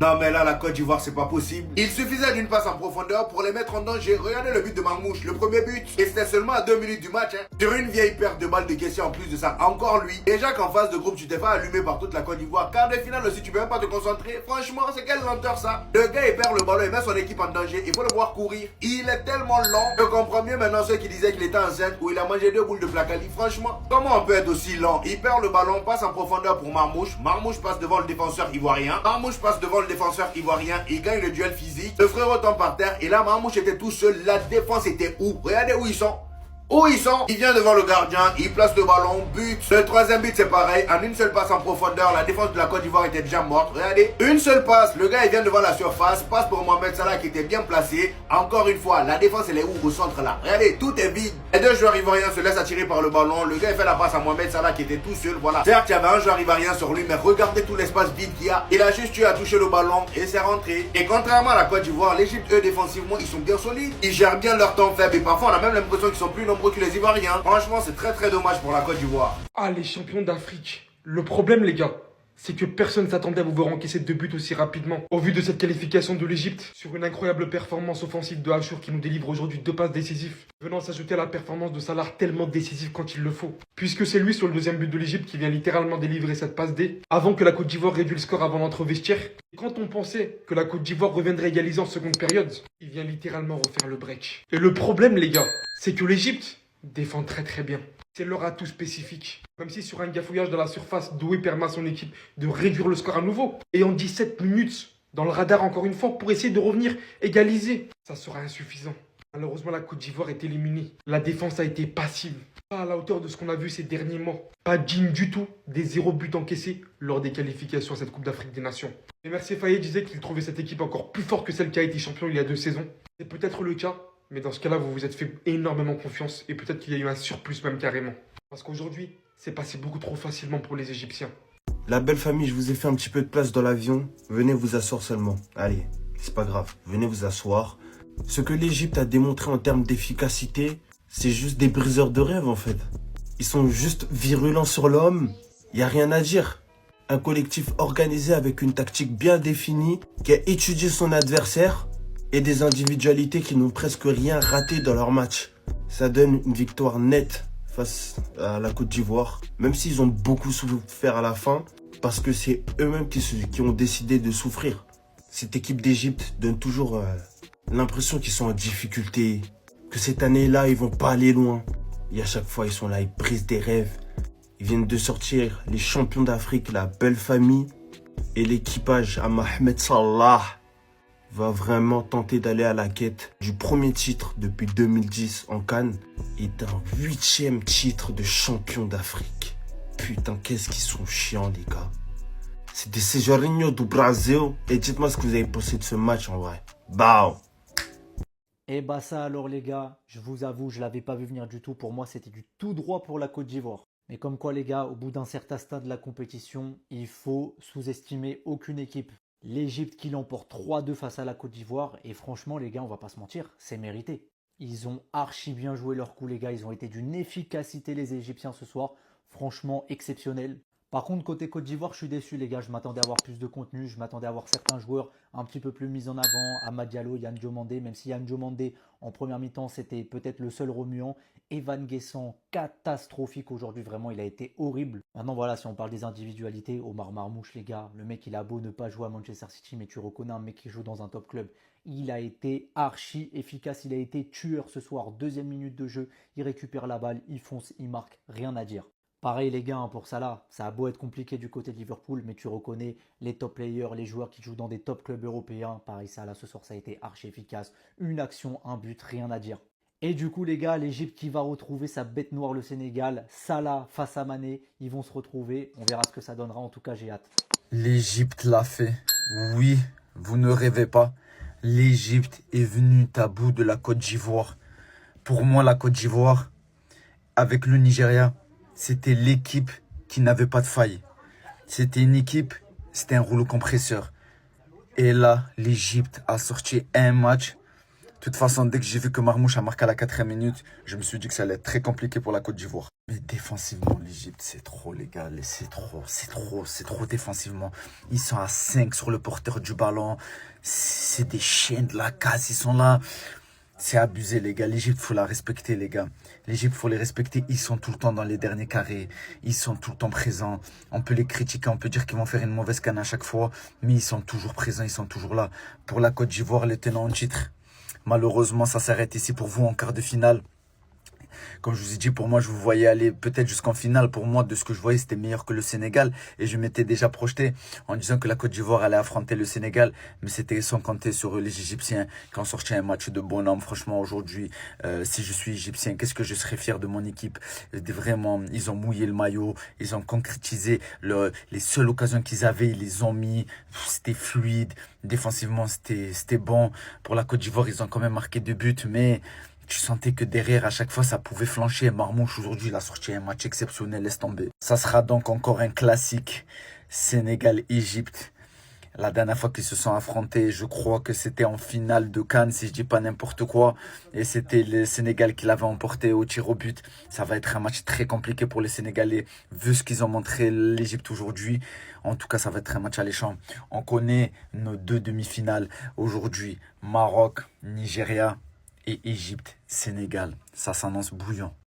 Non mais là la Côte d'Ivoire c'est pas possible. Il suffisait d'une passe en profondeur pour les mettre en danger. Regardez le but de Marmouche, le premier but. Et c'était seulement à 2 minutes du match. Sur une vieille perte de balle de Kessie en plus de ça. Encore lui. Déjà qu'en phase de groupe tu t'es pas allumé par toute la Côte d'Ivoire. Quart de finale aussi tu peux même pas te concentrer. Franchement c'est quelle lenteur ça. Le gars il perd le ballon et met son équipe en danger. Il faut le voir courir. Il est tellement lent. Je comprends mieux maintenant ceux qui disaient qu'il était enceinte ou il a mangé 2 boules de placali. Franchement, comment on peut être aussi lent? Il perd le ballon, passe en profondeur pour Marmouche. Marmouche passe devant le défenseur ivoirien. Marmouche passe devant le défenseur ivoirien. Il gagne le duel physique. Le frérot tombe par terre. Et là, Marmouche était tout seul. La défense était où? Regardez où ils sont. Où ils sont? Il vient devant le gardien, il place le ballon, but. Le troisième but c'est pareil, en une seule passe en profondeur, la défense de la Côte d'Ivoire était déjà morte. Regardez, une seule passe, le gars il vient devant la surface, passe pour Mohamed Salah qui était bien placé. Encore une fois, la défense elle est où? Au centre là. Regardez, tout est vide. Les deux joueurs ivoiriens se laissent attirer par le ballon. Le gars il fait la passe à Mohamed Salah qui était tout seul, voilà. Certes il y avait un joueur ivoirien sur lui, mais regardez tout l'espace vide qu'il y a. Il a juste eu à toucher le ballon et c'est rentré. Et contrairement à la Côte d'Ivoire, l'Égypte eux défensivement ils sont bien solides. Ils gèrent bien leur temps faible et parfois on a même l'impression qu'ils sont plus nombreux que les Ivoiriens. Franchement, c'est très dommage pour la Côte d'Ivoire. Ah, les champions d'Afrique. Le problème, les gars, c'est que personne ne s'attendait à vous voir encaisser 2 buts aussi rapidement. Au vu de cette qualification de l'Égypte, sur une incroyable performance offensive de Achour qui nous délivre aujourd'hui 2 passes décisives, venant s'ajouter à la performance de Salah tellement décisive quand il le faut. Puisque c'est lui sur le deuxième but de l'Égypte qui vient littéralement délivrer cette passe D, avant que la Côte d'Ivoire réduise le score avant l'entre vestiaire. Et quand on pensait que la Côte d'Ivoire reviendrait égaliser en seconde période, il vient littéralement refaire le break. Et le problème, les gars, c'est que l'Égypte défend très bien. C'est leur atout spécifique. Même si sur un gafouillage dans la surface, Doué permet à son équipe de réduire le score à nouveau. Et en 17 minutes, dans le radar encore une fois, pour essayer de revenir égaliser, ça sera insuffisant. Malheureusement, la Côte d'Ivoire est éliminée. La défense a été passive. Pas à la hauteur de ce qu'on a vu ces derniers mois. Pas digne du tout des 0 buts encaissés lors des qualifications à cette Coupe d'Afrique des Nations. Et Mercier Faye disait qu'il trouvait cette équipe encore plus forte que celle qui a été champion il y a 2 saisons. C'est peut-être le cas. Mais dans ce cas-là, vous vous êtes fait énormément confiance et peut-être qu'il y a eu un surplus même carrément. Parce qu'aujourd'hui, c'est passé beaucoup trop facilement pour les Égyptiens. La belle famille, je vous ai fait un petit peu de place dans l'avion. Venez vous asseoir seulement. Allez, c'est pas grave. Venez vous asseoir. Ce que l'Égypte a démontré en termes d'efficacité, c'est juste des briseurs de rêve en fait. Ils sont juste virulents sur l'homme. Il n'y a rien à dire. Un collectif organisé avec une tactique bien définie, qui a étudié son adversaire et des individualités qui n'ont presque rien raté dans leur match. Ça donne une victoire nette face à la Côte d'Ivoire, même s'ils ont beaucoup souffert à la fin, parce que c'est eux-mêmes qui ont décidé de souffrir. Cette équipe d'Égypte donne toujours l'impression qu'ils sont en difficulté, que cette année-là, ils vont pas aller loin. Et à chaque fois, ils sont là, ils brisent des rêves. Ils viennent de sortir les champions d'Afrique, la belle famille, et l'équipage à Mohamed Salah va vraiment tenter d'aller à la quête du premier titre depuis 2010 en CAN et d'un 8e titre de champion d'Afrique. Putain, qu'est-ce qu'ils sont chiants, les gars. C'est des Sejourinho do Brasil. Et dites-moi ce que vous avez pensé de ce match en vrai. Bao. Et bah ça alors les gars, je vous avoue, je l'avais pas vu venir du tout. Pour moi, c'était du tout droit pour la Côte d'Ivoire. Mais comme quoi les gars, au bout d'un certain stade de la compétition, il faut sous-estimer aucune équipe. L'Égypte qui l'emporte 3-2 face à la Côte d'Ivoire. Et franchement, les gars, on va pas se mentir, c'est mérité. Ils ont archi bien joué leur coup, les gars. Ils ont été d'une efficacité, les Égyptiens, ce soir. Franchement, exceptionnel. Par contre, côté Côte d'Ivoire, je suis déçu, les gars. Je m'attendais à avoir plus de contenu. Je m'attendais à avoir certains joueurs un petit peu plus mis en avant. Amad Diallo, Yann Diomandé. Même si Yann Diomandé, en première mi-temps, c'était peut-être le seul remuant. Evan Guessant, catastrophique aujourd'hui. Vraiment, il a été horrible. Maintenant, voilà, si on parle des individualités, Omar Marmouche, les gars. Le mec, il a beau ne pas jouer à Manchester City, mais tu reconnais un mec qui joue dans un top club. Il a été archi efficace. Il a été tueur ce soir. 2e minute de jeu. Il récupère la balle. Il fonce. Il marque. Rien à dire. Pareil les gars, pour Salah, ça a beau être compliqué du côté de Liverpool, mais tu reconnais les top players, les joueurs qui jouent dans des top clubs européens. Pareil Salah, ce soir ça a été archi efficace. Une action, un but, rien à dire. Et du coup les gars, l'Égypte qui va retrouver sa bête noire le Sénégal, Salah face à Mané, ils vont se retrouver. On verra ce que ça donnera, en tout cas j'ai hâte. L'Égypte l'a fait. Oui, vous ne rêvez pas. L'Égypte est venue à bout de la Côte d'Ivoire. Pour moi, la Côte d'Ivoire, avec le Nigeria, c'était l'équipe qui n'avait pas de faille. C'était une équipe, c'était un rouleau compresseur. Et là, l'Égypte a sorti un match. De toute façon, dès que j'ai vu que Marmouche a marqué à la 4e minute, je me suis dit que ça allait être très compliqué pour la Côte d'Ivoire. Mais défensivement, l'Égypte, c'est trop, les gars. C'est trop défensivement. Ils sont à 5 sur le porteur du ballon. C'est des chiens de la casse. Ils sont là. C'est abusé, les gars. L'Égypte, faut la respecter, les gars. L'Égypte, faut les respecter. Ils sont tout le temps dans les derniers carrés. Ils sont tout le temps présents. On peut les critiquer. On peut dire qu'ils vont faire une mauvaise canne à chaque fois. Mais ils sont toujours présents. Ils sont toujours là. Pour la Côte d'Ivoire, les tenants en titre. Malheureusement, ça s'arrête ici pour vous en quart de finale. Comme je vous ai dit, pour moi, je vous voyais aller peut-être jusqu'en finale. Pour moi, de ce que je voyais, c'était meilleur que le Sénégal. Et je m'étais déjà projeté en disant que la Côte d'Ivoire allait affronter le Sénégal. Mais c'était sans compter sur les Égyptiens qui ont sorti un match de bonhomme. Franchement, aujourd'hui, si je suis Égyptien, qu'est-ce que je serais fier de mon équipe. Vraiment, ils ont mouillé le maillot. Ils ont concrétisé les seules occasions qu'ils avaient. Ils les ont mis. C'était fluide. Défensivement, c'était bon. Pour la Côte d'Ivoire, ils ont quand même marqué 2 buts. Mais tu sentais que derrière, à chaque fois, ça pouvait flancher. Marmouche, aujourd'hui, il a sorti un match exceptionnel, laisse tomber. Ça sera donc encore un classique Sénégal-Égypte. La dernière fois qu'ils se sont affrontés, je crois que c'était en finale de Cannes, si je dis pas n'importe quoi. Et c'était le Sénégal qui l'avait emporté au tir au but. Ça va être un match très compliqué pour les Sénégalais, vu ce qu'ils ont montré l'Égypte aujourd'hui. En tout cas, ça va être un match alléchant. On connaît nos 2 demi-finales aujourd'hui. Maroc, Nigeria et Égypte, Sénégal. Ça s'annonce bouillant.